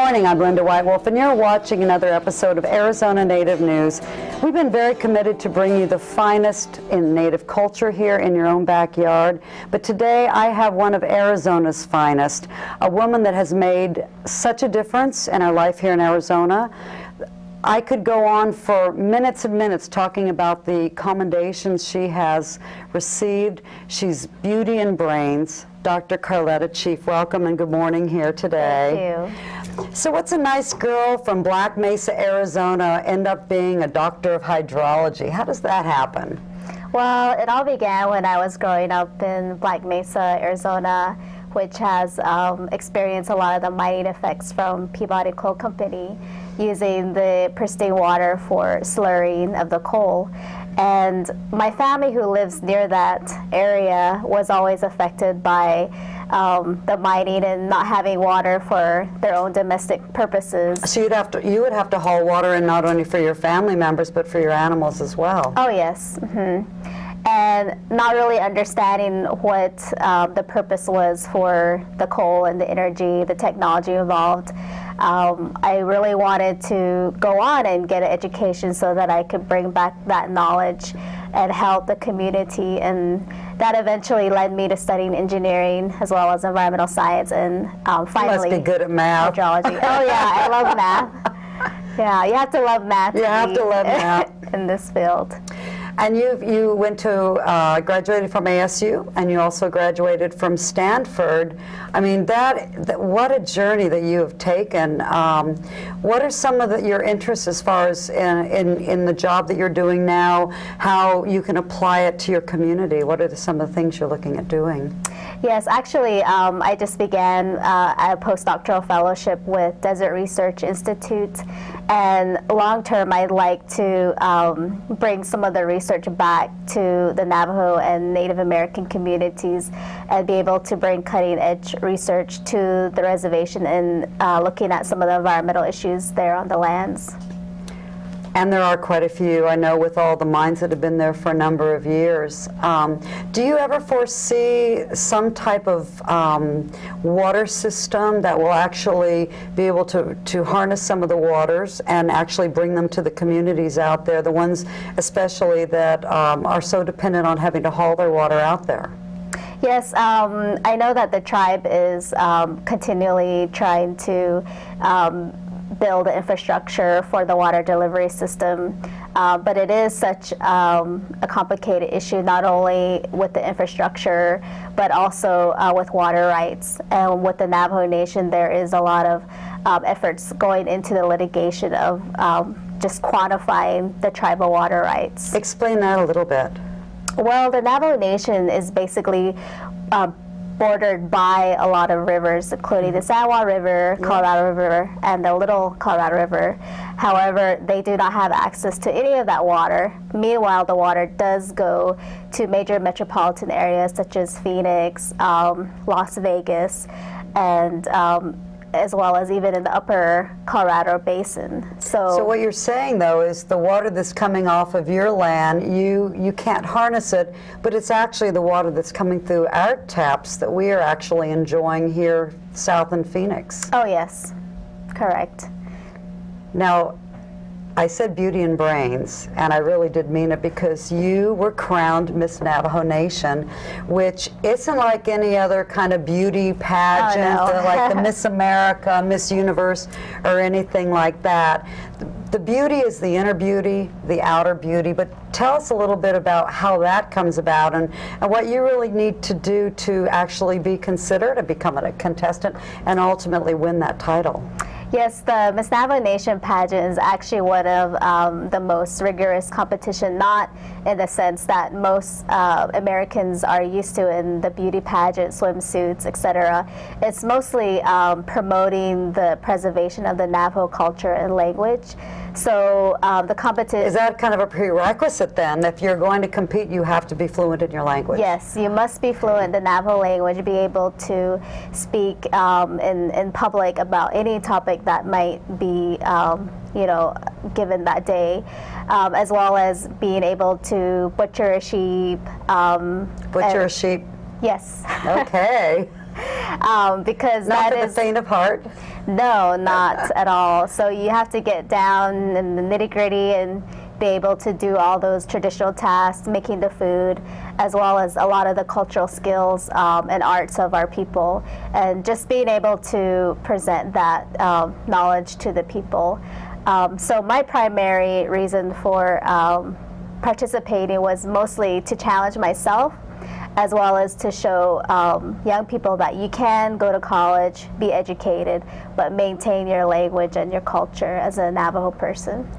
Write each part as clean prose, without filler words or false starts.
morning, I'm Linda White-Wolf, and you're watching another episode of Arizona Native News. We've been very committed to bring you the finest in Native culture here in your own backyard. But today I have one of Arizona's finest, a woman that has made such a difference in our life here in Arizona. I could go on for minutes and minutes talking about the commendations she has received. She's beauty and brains. Dr. Karletta, Chief, welcome and good morning here today. Thank you. So what's a nice girl from Black Mesa, Arizona end up being a doctor of hydrology? How does that happen? Well, it all began when I was growing up in Black Mesa, Arizona, which has experienced a lot of the mining effects from Peabody Coal Company, using the pristine water for slurring of the coal. And my family who lives near that area was always affected by the mining and not having water for their own domestic purposes. So you would have to haul water in not only for your family members, but for your animals as well. Oh, yes. And not really understanding what the purpose was for the coal and the energy, the technology involved. I really wanted to go on and get an education so that I could bring back that knowledge and help the community, and that eventually led me to studying engineering as well as environmental science, and finally you must be good at math. Hydrology. Oh yeah, I love math. Yeah, you have to love math. You have to love math in this field. And you went to, graduated from ASU, and you also graduated from Stanford. I mean, what a journey that you have taken. What are some of your interests as far as in the job that you're doing now, how you can apply it to your community? What are some of the things you're looking at doing? Yes, actually, I just began a postdoctoral fellowship with Desert Research Institute, and long term I'd like to bring some of the research back to the Navajo and Native American communities and be able to bring cutting edge research to the reservation and looking at some of the environmental issues there on the lands. And there are quite a few, I know, with all the mines that have been there for a number of years. Do you ever foresee some type of water system that will actually be able to harness some of the waters and actually bring them to the communities out there, the ones especially that are so dependent on having to haul their water out there? Yes, I know that the tribe is continually trying to build infrastructure for the water delivery system, but it is such a complicated issue, not only with the infrastructure, but also with water rights. And with the Navajo Nation, there is a lot of efforts going into the litigation of just quantifying the tribal water rights. Explain that a little bit. Well, the Navajo Nation is basically bordered by a lot of rivers, including the San Juan River, Colorado River, and the Little Colorado River. However, they do not have access to any of that water. Meanwhile, the water does go to major metropolitan areas such as Phoenix, Las Vegas, and as well as even in the upper Colorado Basin. So what you're saying, though, is the water that's coming off of your land, you can't harness it, but it's actually the water that's coming through our taps that we are actually enjoying here south in Phoenix. Oh, yes, correct. Now, I said beauty and brains, and I really did mean it, because you were crowned Miss Navajo Nation, which isn't like any other kind of beauty pageant, like the Miss America, Miss Universe, or anything like that. The beauty is the inner beauty, the outer beauty, but tell us a little bit about how that comes about and what you really need to do to actually be considered and become a contestant and ultimately win that title. Yes, the Miss Navajo Nation pageant is actually one of the most rigorous competition, not in the sense that most Americans are used to in the beauty pageant, swimsuits, etc. It's mostly promoting the preservation of the Navajo culture and language. So the competition... Is that kind of a prerequisite then? If you're going to compete, you have to be fluent in your language? Yes, you must be fluent in the Navajo language, be able to speak in public about any topic that might be you know, given that day, as well as being able to butcher a sheep. Butcher a sheep? Yes. Okay. Because not that for is the faint of heart. No, not at all. So you have to get down in the nitty-gritty and be able to do all those traditional tasks, making the food, as well as a lot of the cultural skills and arts of our people, and just being able to present that knowledge to the people. So my primary reason for participating was mostly to challenge myself, as well as to show young people that you can go to college, be educated, but maintain your language and your culture as a Navajo person.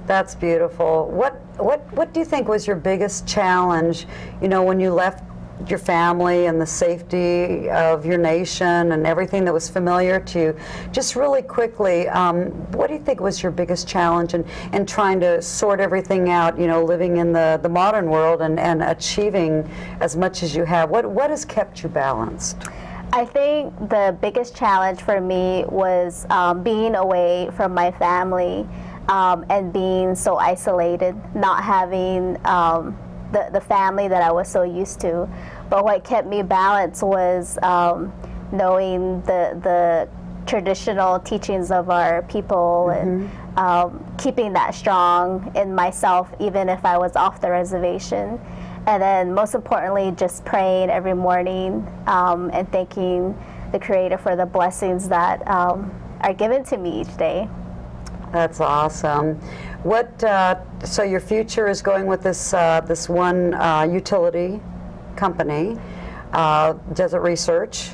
That's beautiful. What do you think was your biggest challenge, you know, when you left your family and the safety of your nation and everything that was familiar to you? Just really quickly, what do you think was your biggest challenge in trying to sort everything out, you know, living in the modern world and achieving as much as you have? What has kept you balanced? I think the biggest challenge for me was being away from my family and being so isolated, not having the family that I was so used to. But what kept me balanced was knowing the traditional teachings of our people, and keeping that strong in myself, even if I was off the reservation. And then most importantly, just praying every morning and thanking the Creator for the blessings that are given to me each day. That's awesome. So your future is going with this this one utility company, Desert Research.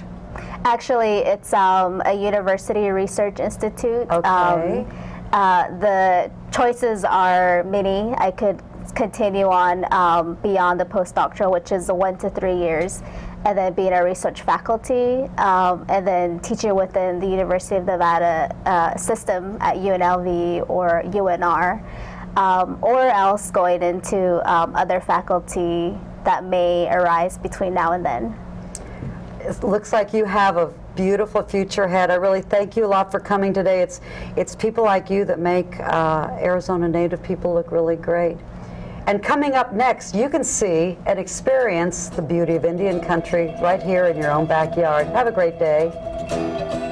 Actually, it's a university research institute. Okay. The choices are many. I could continue on beyond the postdoctoral, which is 1 to 3 years, and then being a research faculty, and then teaching within the University of Nevada system at UNLV or UNR, or else going into other faculty that may arise between now and then. It looks like you have a beautiful future ahead. I really thank you a lot for coming today. It's people like you that make Arizona Native people look really great. And coming up next, you can see and experience the beauty of Indian country right here in your own backyard. Have a great day.